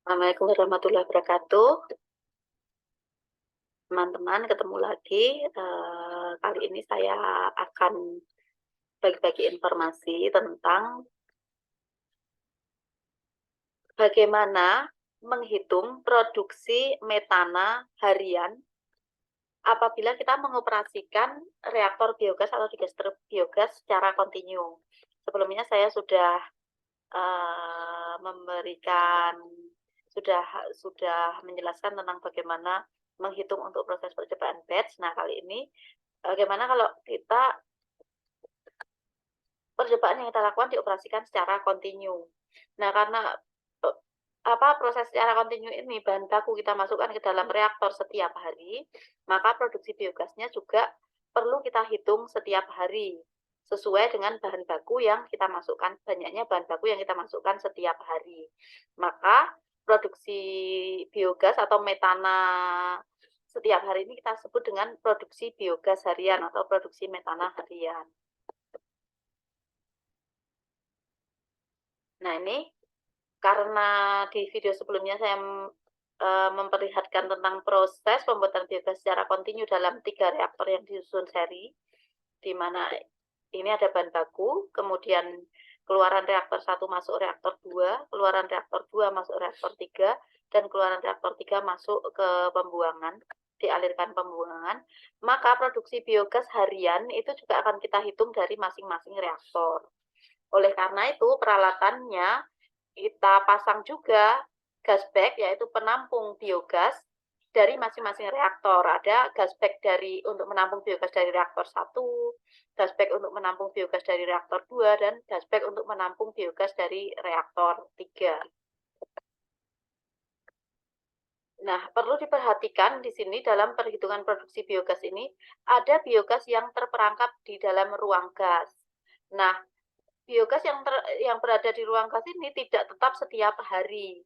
Assalamualaikum warahmatullahi wabarakatuh. Teman-teman, ketemu lagi. Kali ini saya akan bagi-bagi informasi tentang bagaimana menghitung produksi metana harian apabila kita mengoperasikan reaktor biogas atau digester biogas secara kontinu. Sebelumnya saya sudah memberikan sudah menjelaskan tentang bagaimana menghitung untuk proses percobaan batch. Nah, kali ini bagaimana kalau kita percobaan yang kita lakukan dioperasikan secara kontinu. Nah, karena proses secara kontinu ini bahan baku kita masukkan ke dalam reaktor setiap hari, maka produksi biogasnya juga perlu kita hitung setiap hari sesuai dengan bahan baku yang kita masukkan, banyaknya bahan baku yang kita masukkan setiap hari. Maka produksi biogas atau metana setiap hari ini kita sebut dengan produksi biogas harian atau produksi metana harian. Nah, ini karena di video sebelumnya saya memperlihatkan tentang proses pembuatan biogas secara kontinu dalam 3 reaktor yang disusun seri, di mana ini ada bahan baku, kemudian keluaran reaktor 1 masuk reaktor 2, keluaran reaktor 2 masuk reaktor 3, dan keluaran reaktor 3 masuk ke pembuangan, dialirkan pembuangan, maka produksi biogas harian itu juga akan kita hitung dari masing-masing reaktor. Oleh karena itu, peralatannya kita pasang juga gas bag, yaitu penampung biogas dari masing-masing reaktor. Ada gas bag untuk menampung biogas dari reaktor 1, gas bag untuk menampung biogas dari reaktor 2, dan gas bag untuk menampung biogas dari reaktor 3. Nah, perlu diperhatikan di sini dalam perhitungan produksi biogas ini, ada biogas yang terperangkap di dalam ruang gas. Nah, biogas yang berada di ruang gas ini tidak tetap setiap hari,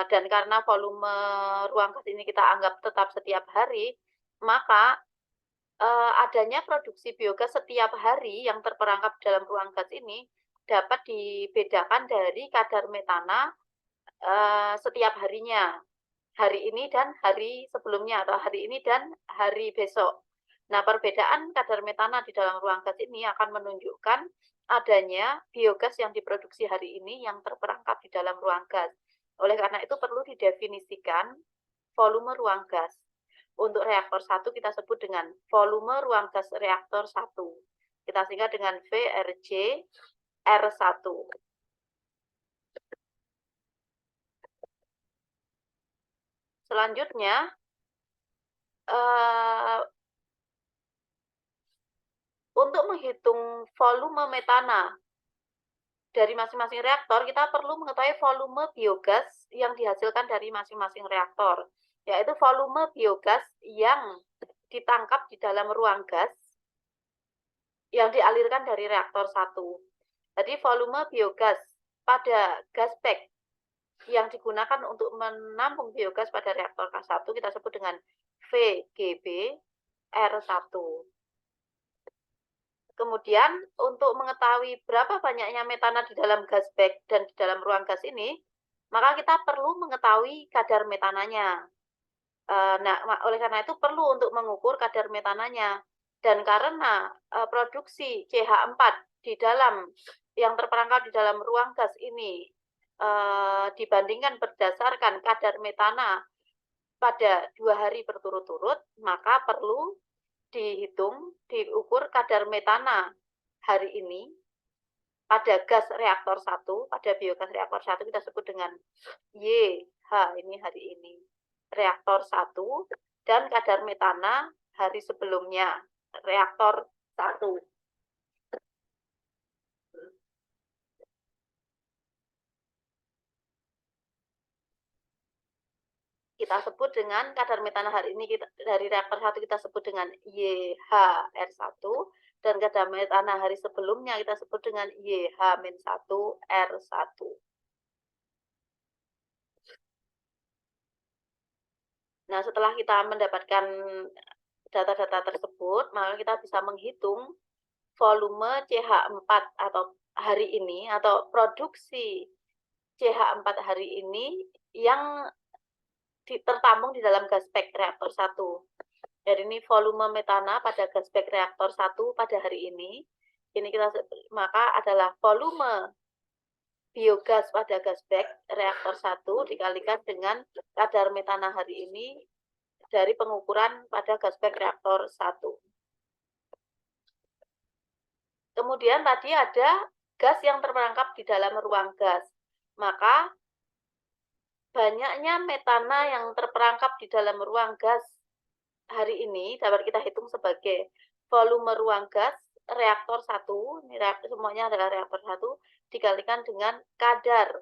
dan karena volume ruang gas ini kita anggap tetap setiap hari, maka, adanya produksi biogas setiap hari yang terperangkap dalam ruang gas ini dapat dibedakan dari kadar metana, setiap harinya, hari ini dan hari sebelumnya, atau hari ini dan hari besok. Nah, perbedaan kadar metana di dalam ruang gas ini akan menunjukkan adanya biogas yang diproduksi hari ini yang terperangkap di dalam ruang gas. Oleh karena itu perlu didefinisikan volume ruang gas. Untuk reaktor 1 kita sebut dengan volume ruang gas reaktor 1. Kita singkat dengan VRJ R1. Selanjutnya, untuk menghitung volume metana dari masing-masing reaktor, kita perlu mengetahui volume biogas yang dihasilkan dari masing-masing reaktor, yaitu volume biogas yang ditangkap di dalam ruang gas yang dialirkan dari reaktor 1. Jadi volume biogas pada gas bag yang digunakan untuk menampung biogas pada reaktor K1 kita sebut dengan VGB R1. Kemudian untuk mengetahui berapa banyaknya metana di dalam gas bag dan di dalam ruang gas ini, maka kita perlu mengetahui kadar metananya. Nah, oleh karena itu perlu untuk mengukur kadar metananya. Dan karena produksi CH4 di dalam yang terperangkap di dalam ruang gas ini dibandingkan berdasarkan kadar metana pada 2 hari berturut-turut, maka perlu diukur kadar metana hari ini pada gas reaktor 1, pada biogas reaktor 1 kita sebut dengan YH, ini hari ini. Reaktor 1 dan kadar metana hari sebelumnya, reaktor 1. Kita sebut dengan kadar metana hari ini dari reaktor 1 kita sebut dengan YHR1, dan kadar metana hari sebelumnya kita sebut dengan YH-1R1. Nah, setelah kita mendapatkan data-data tersebut, maka kita bisa menghitung volume CH4 atau hari ini atau produksi CH4 hari ini yang tertampung di dalam gas bag reaktor 1. Jadi ini volume metana pada gas bag reaktor 1 pada hari ini. Ini kita maka adalah volume biogas pada gas bag reaktor 1 dikalikan dengan kadar metana hari ini dari pengukuran pada gas bag reaktor 1. Kemudian tadi ada gas yang terperangkap di dalam ruang gas. Maka banyaknya metana yang terperangkap di dalam ruang gas hari ini dapat kita hitung sebagai volume ruang gas reaktor 1, ini semuanya adalah reaktor 1, dikalikan dengan kadar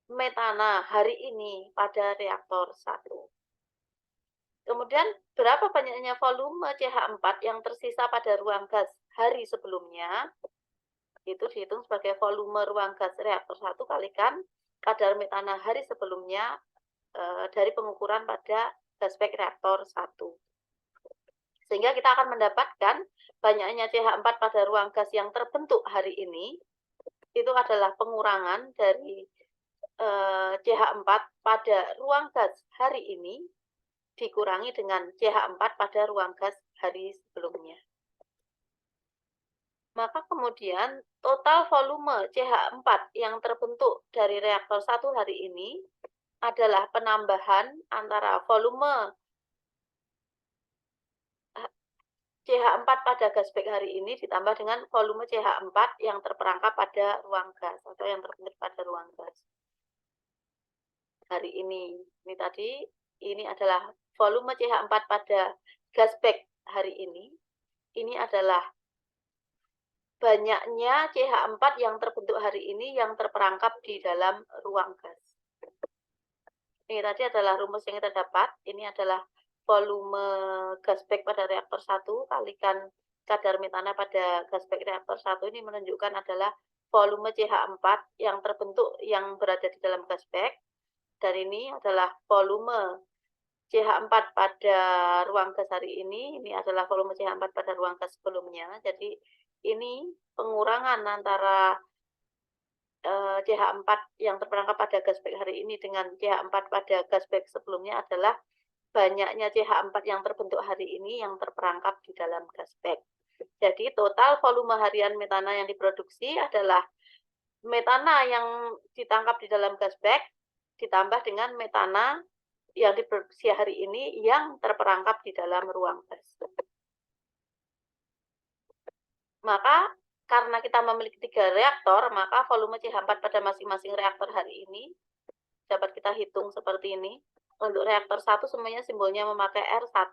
metana hari ini pada reaktor 1. Kemudian berapa banyaknya volume CH4 yang tersisa pada ruang gas hari sebelumnya, itu dihitung sebagai volume ruang gas reaktor 1 kalikan kadar metana hari sebelumnya dari pengukuran pada gas bag reaktor 1. Sehingga kita akan mendapatkan banyaknya CH4 pada ruang gas yang terbentuk hari ini, itu adalah pengurangan dari CH4 pada ruang gas hari ini, dikurangi dengan CH4 pada ruang gas hari sebelumnya. Maka kemudian total volume CH4 yang terbentuk dari reaktor 1 hari ini adalah penambahan antara volume CH4 pada gas bag hari ini ditambah dengan volume CH4 yang terperangkap pada ruang gas atau yang terbentuk pada ruang gas hari ini. Ini tadi, ini adalah volume CH4 pada gas bag hari ini. Ini adalah banyaknya CH4 yang terbentuk hari ini yang terperangkap di dalam ruang gas. Ini tadi adalah rumus yang kita dapat. Ini adalah volume gas bag pada reaktor 1 kalikan kadar metana pada gas bag reaktor 1 ini menunjukkan adalah volume CH4 yang terbentuk yang berada di dalam gas bag. Dan ini adalah volume CH4 pada ruang gas hari ini adalah volume CH4 pada ruang gas sebelumnya. Jadi ini pengurangan antara CH4 yang terperangkap pada gas bag hari ini dengan CH4 pada gas bag sebelumnya adalah banyaknya CH4 yang terbentuk hari ini yang terperangkap di dalam gas bag. Jadi total volume harian metana yang diproduksi adalah metana yang ditangkap di dalam gas bag ditambah dengan metana yang diproduksi hari ini yang terperangkap di dalam ruang gas. Maka karena kita memiliki 3 reaktor, maka volume CH4 pada masing-masing reaktor hari ini dapat kita hitung seperti ini. Untuk reaktor 1 semuanya simbolnya memakai R1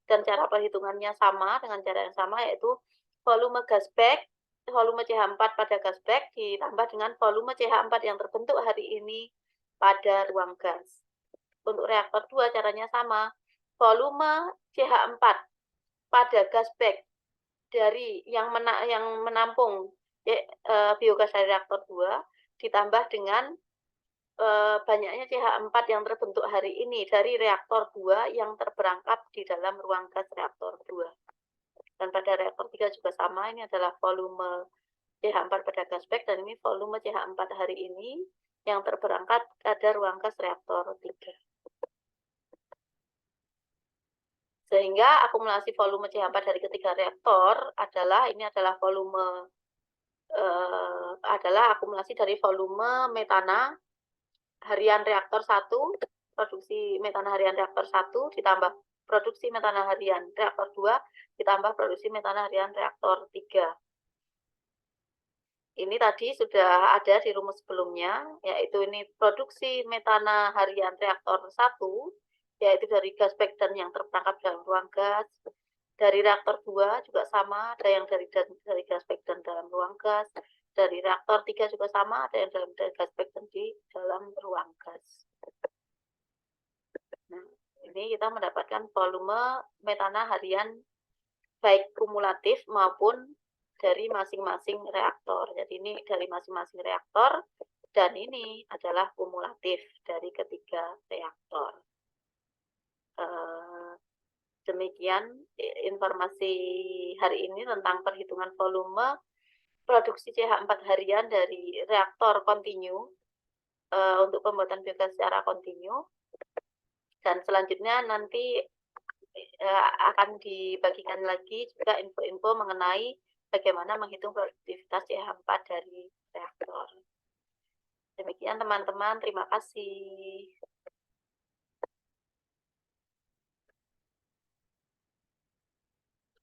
dan cara perhitungannya sama dengan cara yang sama, yaitu volume gas bag, volume CH4 pada gas bag ditambah dengan volume CH4 yang terbentuk hari ini pada ruang gas. Untuk reaktor 2 caranya sama, volume CH4 pada gas bag dari yang menampung biogas dari reaktor 2 ditambah dengan banyaknya CH4 yang terbentuk hari ini dari reaktor 2 yang terperangkap di dalam ruang gas reaktor 2. Dan pada reaktor 3 juga sama, ini adalah volume CH4 pada gas bag dan ini volume CH4 hari ini yang terperangkap pada ruang gas reaktor 3. Sehingga akumulasi volume CH4 dari ketiga reaktor ini adalah volume adalah akumulasi dari volume metana harian reaktor 1, produksi metana harian reaktor 1 ditambah produksi metana harian reaktor 2 ditambah produksi metana harian reaktor 3. Ini tadi sudah ada di rumus sebelumnya, yaitu ini produksi metana harian reaktor 1, yaitu dari gas bag dan yang terperangkap dalam ruang gas. Dari reaktor 2 juga sama, ada yang dari gas bag dan dalam ruang gas. Dari reaktor 3 juga sama, ada yang dari gas bag dan di dalam ruang gas. Nah, ini kita mendapatkan volume metana harian baik kumulatif maupun dari masing-masing reaktor. Jadi ini dari masing-masing reaktor dan ini adalah kumulatif dari ketiga reaktor. Demikian informasi hari ini tentang perhitungan volume produksi CH4 harian dari reaktor kontinu untuk pembuatan biogas secara kontinu, dan selanjutnya nanti, akan dibagikan lagi juga info-info mengenai bagaimana menghitung produktivitas CH4 dari reaktor. Demikian teman-teman, terima kasih.